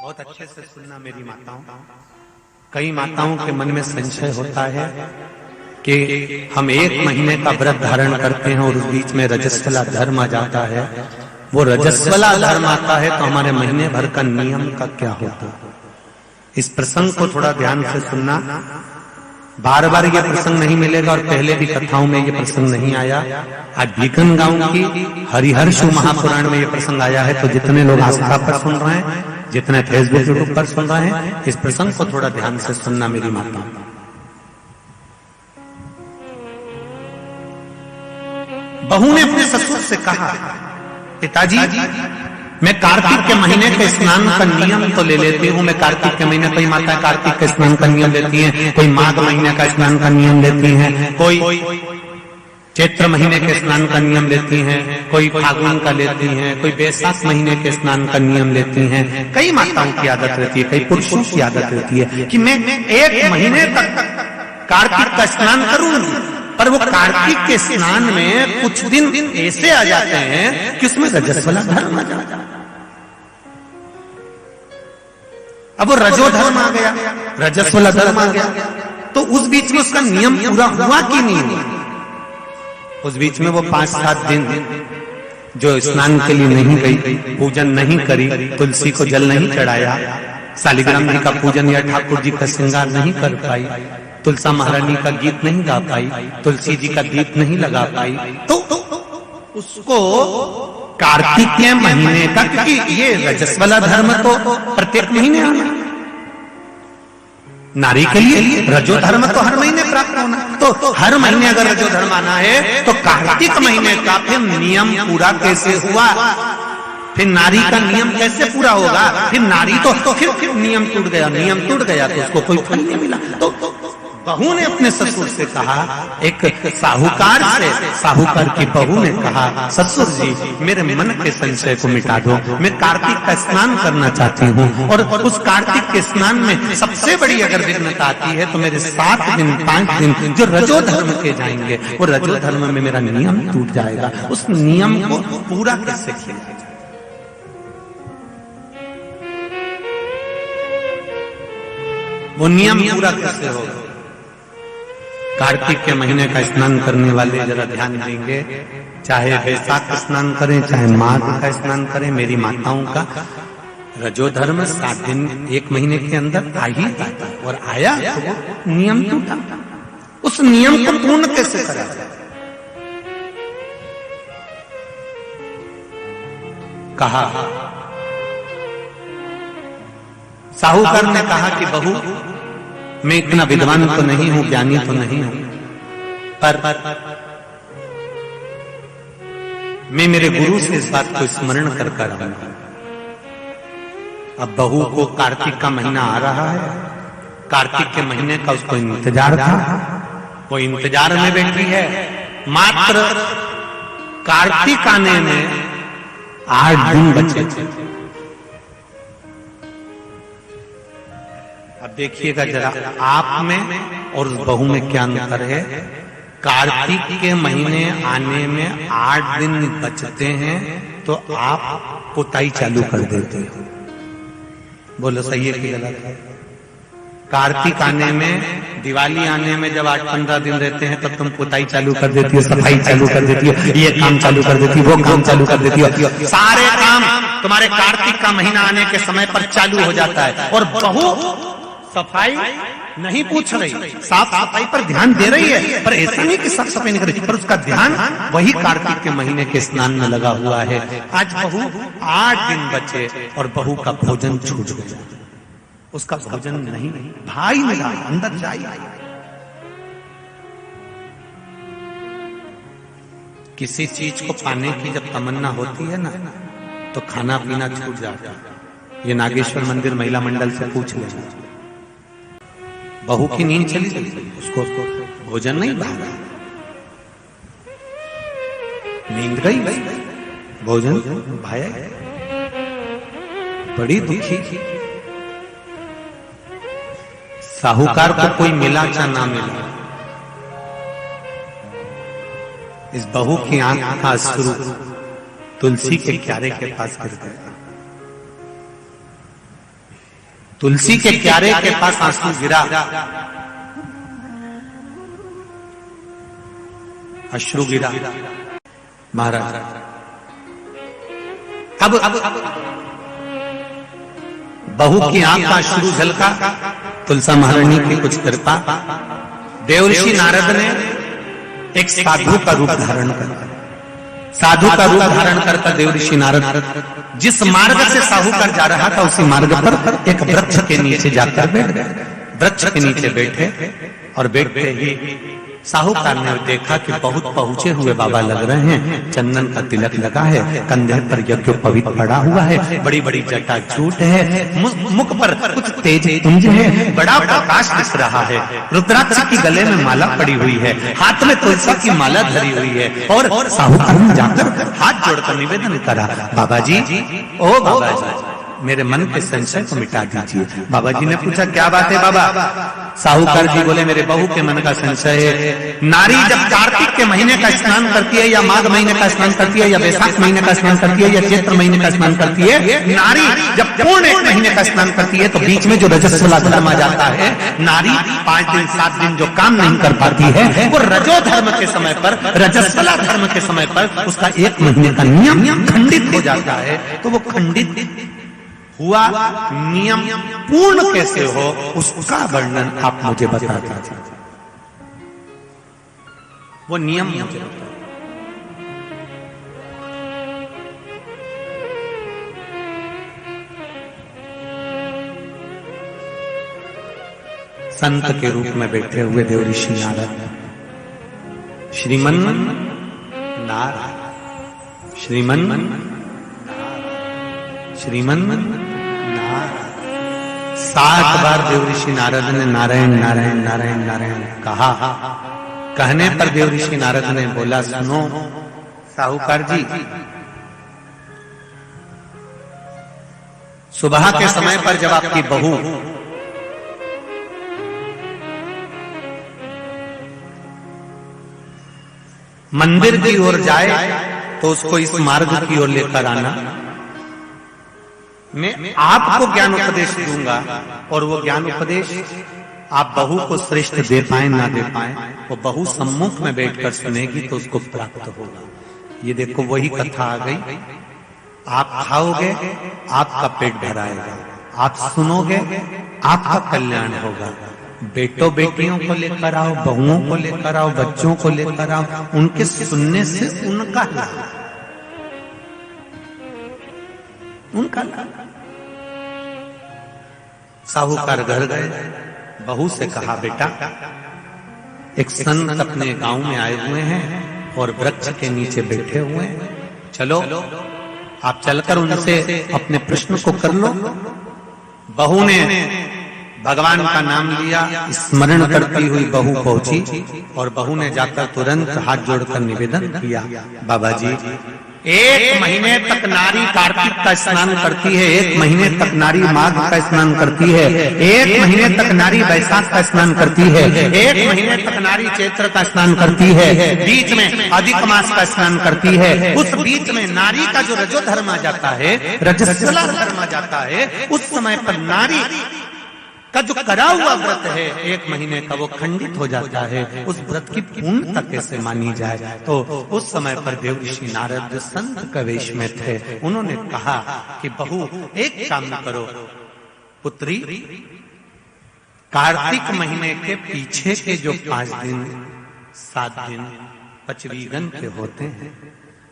बहुत अच्छे से सुनना मेरी माताओं। कई माताओं के मन में संशय होता है कि हम 1 महीने का व्रत धारण करते हैं और उस बीच में रजस्वला धर्म आ जाता है। वो रजस्वला धर्म आता है तो हमारे महीने भर का नियम का क्या होता है? इस प्रसंग को थोड़ा ध्यान से सुनना। बार बार ये प्रसंग नहीं मिलेगा और पहले भी कथाओं में ये प्रसंग नहीं आया। आज बीकन गांव की हरिहर्ष महापुराण में ये प्रसंग आया है। तो जितने लोग आस्था पर सुन रहे हैं, जितने फेसबुक यूट्यूब पर सुन रहे हैं, इस प्रसंग को थोड़ा ध्यान से सुनना मेरी माता। बहू ने अपने ससुर से कहा, पिताजी मैं कार्तिक के महीने के स्नान का नियम तो ले लेती हूँ। मैं कार्तिक के महीने, कोई माता कार्तिक के स्नान का नियम लेती हैं, कोई माघ महीने का स्नान का नियम लेती हैं, कोई चैत्र महीने के स्नान का नियम लेती हैं, कोई फागुन का लेती हैं, कोई बैसाख महीने के स्नान का नियम लेती हैं। कई माताओं की आदत रहती है, कई पुरुषों की आदत रहती है कि मैं 1 महीने तक कार्तिक का स्नान करूंगी। पर वो कार्तिक के स्नान में कुछ दिन ऐसे आ जाते हैं कि उसमें रजस्वला धर्म आ जाता है। अब वो रजो धर्म आ गया, रजस्वला धर्म आ गया, तो उस बीच में उसका नियम पूरा हुआ कि नहीं हुआ? उस बीच में वो 5-7 दिन जो स्नान के लिए नहीं गई, पूजन नहीं करी, तुलसी को जल नहीं चढ़ाया, शालिग्राम जी का पूजन या ठाकुर जी का श्रृंगार नहीं कर पाई, तुलसा महारानी का गीत नहीं गा पाई, तुलसी जी का दीप नहीं लगा पाई, तो उसको कार्तिक के महीने का, क्योंकि ये रजस्वला धर्म तो प्रत्येक महीने आना, नारी के लिए रजो धर्म तो हर महीने प्राप्त होना, तो हर महीने अगर रजो धर्म आना है तो कार्तिक महीने का फिर नियम पूरा कैसे हुआ? फिर नारी का नियम कैसे पूरा होगा? फिर नारी तो फिर नियम टूट गया, नियम टूट गया तो उसको कोई फल नहीं मिला। तो बहू ने अपने ससुर से कहा, एक साहूकार से, साहूकार की बहू ने कहा, ससुर जी मेरे मन के संशय को मिटा दो। मैं कार्तिक का स्नान करना चाहती हूँ और उस कार्तिक के स्नान में सबसे बड़ी अगर विघ्नता आती है तो मेरे 7 दिन 5 दिन जो रजो धर्म के जाएंगे, वो रजो धर्म में मेरा नियम टूट जाएगा। उस नियम को पूरा कैसे किया जाए? वो नियम पूरा कैसे होगा? कार्तिक के महीने का स्नान करने वाले जरा ध्यान देंगे, चाहे बैसाख स्नान करें, चाहे माघ का स्नान करें, मेरी माताओं का रजो धर्म 7 दिन 1 महीने के अंदर आ ही जाता है। और आया तो वो नियम टूटा। उस नियम को पूर्ण कैसे करा जाए? कहा, साहूकार ने कहा कि बहू मैं इतना विद्वान तो नहीं हूं, ज्ञानी तो नहीं हूं, पर मैं मेरे गुरु से इस बात को स्मरण कर आऊंगा। अब बहू को कार्तिक का महीना आ रहा है, कार्तिक के महीने का उसको इंतजार था, वो इंतजार में बैठी है। मात्र कार्तिक आने में 8 दिन बचे थे। अब देखिएगा जरा, आप में और उस बहू में क्या अंतर है। कार्तिक के महीने आने में 8 दिन बचते हैं तो आप पुताई चालू कर देते हो। बोलो सही है कि गलत है? कार्तिक आने में, दिवाली आने में जब 8-15 दिन रहते हैं तब तुम पुताई चालू कर देती हो, सफाई चालू कर देती हो, ये काम चालू कर देती हो, वो काम चालू कर देती हो। सारे काम तुम्हारे कार्तिक का महीना आने के समय पर चालू हो जाता है। और बहू सफाई नहीं पूछ रही, साफ सफाई पर ध्यान दे रही है, पर ऐसा नहीं कि साफ सफाई नहीं कर रही, पर उसका ध्यान वही कार्तिक के महीने के स्नान में लगा हुआ है। आज बहू 8 दिन बचे और बहू का भोजन छूट गया, उसका भोजन नहीं, भाई मिला अंदर जाए। किसी चीज को पाने की जब तमन्ना होती है ना तो खाना पीना छूट जाता है। ये नागेश्वर मंदिर महिला मंडल से पूछ लेना। बहू की नींद चली गई, उसको भोजन नहीं भागा, नींद गई, भोजन भाया, बड़ी दुखी। साहूकार को कोई मिला चाहे ना मिला, इस बहू की आंख का अश्रु तुलसी के क्यारे के पास गिर गया। तुलसी के क्यारे के पास आंसू गिरा, अश्रु गिरा। महाराज अब बहू की आंख का अश्रु झलका, तुलसा महारानी की कुछ कृपा, देवर्षि नारद ने एक साधु का रूप धारण कर, साधु का रूप धारण करता देवर्षि नारद जिस मार्ग से साहूकार जा रहा था उसी मार्ग पर एक वृक्ष के नीचे जाकर बैठ गए। वृक्ष के नीचे बैठे और बैठते ही साहूकार ने देखा कि बहुत पहुंचे हुए बाबा लग रहे हैं, चंदन का तिलक लगा है, कंधे पर यज्ञोपवीत पड़ा हुआ है, बड़ी बड़ी जटा जूट है, मुख पर कुछ तेज पुंज है, बड़ा प्रकाश दिख रहा है। रुद्राक्ष की गले में माला पड़ी हुई है, हाथ में तुलसी की माला धरी हुई है। और साहूकार ने जाकर हाथ जोड़कर निवेदन करा, बाबा जी, ओ बाबा जी, मेरे मन के संशय को मिटा दीजिए। बाबा जी ने पूछा, क्या बात है बाबा? साहूकार जी बोले, मेरे बहू के मन का संशय है। नारी जब कार्तिक के महीने का स्नान करती है, या माघ महीने का स्नान करती है, या वैशाख महीने का स्नान करती है, या चैत्र महीने का स्नान करती है, नारी जब पूर्ण एक महीने का स्नान करती है तो बीच में जो रजस्वला धर्म आ जाता है, नारी 5 दिन 7 दिन जो काम नहीं कर पाती है, वो रजो धर्म के समय पर, रजस्वला धर्म के समय पर उसका 1 महीने का नियम खंडित हो जाता है। तो वो खंडित हुआ नियम पूर्ण कैसे हो, उसका वर्णन आप मुझे बता दीजिए। वो नियम मुझे बता। संत के रूप में बैठे हुए देवर्षि नारद, श्रीमन नारायण, श्रीमन श्रीमन 7 बार देवर्षि नारद ने नारायण नारायण नारायण नारायण कहा। कहने पर देवर्षि नारद ने बोला, सुनो साहूकार जी, सुबह के समय पर जब आपकी बहू मंदिर की ओर जाए तो उसको इस मार्ग की ओर लेकर आना। मैं आपको ज्ञान उपदेश दूंगा और वो ज्ञान उपदेश आप बहू को श्रेष्ठ दे पाए ना दे पाए, वो बहू सम्मुख में बैठकर सुनेगी तो उसको प्राप्त होगा। ये देखो वही कथा आ गई। आप खाओगे आपका पेट भराएगा, आप सुनोगे आपका कल्याण होगा। बेटों बेटियों को लेकर आओ, बहुओं को लेकर आओ, बच्चों को लेकर आओ, उनके सुनने से उनका लाभ, उनका लाभ। साहूकार घर गए, बहू से कहा, बेटा एक संत अपने गांव में आए हुए हैं और वृक्ष के नीचे बैठे हुए हैं, चलो आप चलकर उनसे अपने प्रश्न को कर लो। बहू ने भगवान का नाम लिया, स्मरण करती हुई बहू पहुंची और बहू ने जाकर तुरंत हाथ जोड़कर निवेदन किया, बाबा जी 1 महीने तक नारी कार्तिक का स्नान करती है, 1 महीने तक नारी माघ का स्नान करती है, 1 महीने तक नारी वैशाख का स्नान करती है, 1 महीने तक नारी चैत्र का स्नान करती है, बीच में अधिक मास का स्नान करती है। उस बीच में नारी का जो रजो धर्म आ जाता है, रजस्वला धर्म आ जाता है, उस समय पर नारी का जो करा हुआ व्रत है 1 महीने का, वो खंडित हो जाता है। उस व्रत की पूर्णता कैसे मानी जाए? तो उस समय पर देवर्षि नारद संत के वेश में थे। उन्होंने कहा कि बहू एक काम करो पुत्री, कार्तिक महीने के पीछे के जो 5 दिन 7 दिन पचवीगन के होते हैं,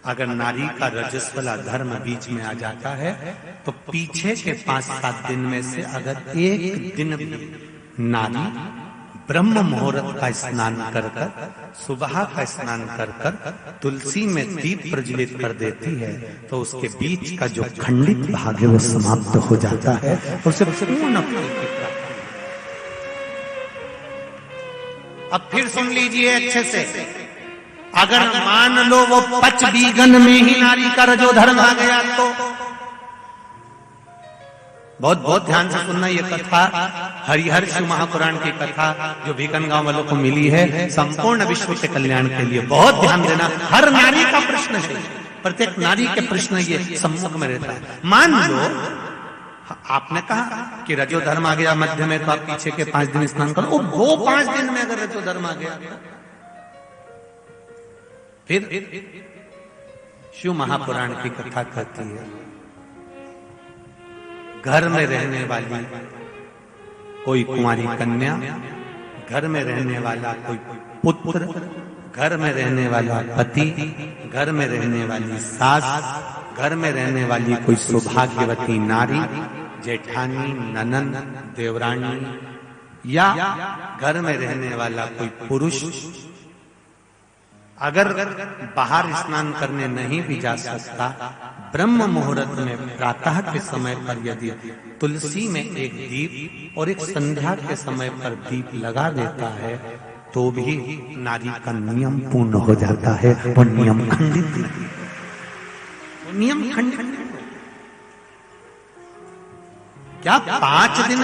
अगर नारी का रजस्वला धर्म बीच में आ जाता है तो पीछे के 5-7 दिन में से अगर एक दिन भी नारी ब्रह्म मुहूर्त का स्नान कर कर, सुबह का स्नान कर कर तुलसी में दीप प्रज्वलित कर देती है तो उसके बीच का जो खंडित भाग है वो समाप्त हो जाता है, उसे पूर्ण फल की प्राप्ति। अब फिर सुन लीजिए अच्छे से, अगर मान लो वो पचवीगन में ही नारी का रजो धर्म आ गया तो बहुत बहुत ध्यान से सुनना। ये कथा हरिहर शिव महापुराण की कथा जो भीकन गांव वालों को मिली है, संपूर्ण विश्व के कल्याण के लिए बहुत ध्यान देना। हर नारी का प्रश्न है, प्रत्येक नारी के प्रश्न ये सम्मुख में रहता है। मान लो आपने कहा कि रजो धर्म आ गया मध्य में तो आप पीछे के 5 दिन स्नान करो। वो 5 दिन में अगर रजो धर्म आ गया फिर शिव महापुराण की कथा कहती है, घर में रहने वाली कोई कुंवारी कन्या, घर में रहने वाला कोई पुत्र, घर में रहने वाला पति, घर में रहने वाली सास, घर में रहने वाली कोई सौभाग्यवती नारी, जेठानी, ननंद, देवरानी, या घर में रहने वाला कोई पुरुष अगर बाहर स्नान करने नहीं भी जा सकता, ब्रह्म मुहूर्त में प्रातः के समय पर यदि तुलसी में एक दीप और एक संध्या के समय पर दीप लगा देता है तो भी नारी का नियम पूर्ण हो जाता है। वो नियम खंडित नहीं, वो नियम खंडित नहीं। क्या 5 दिन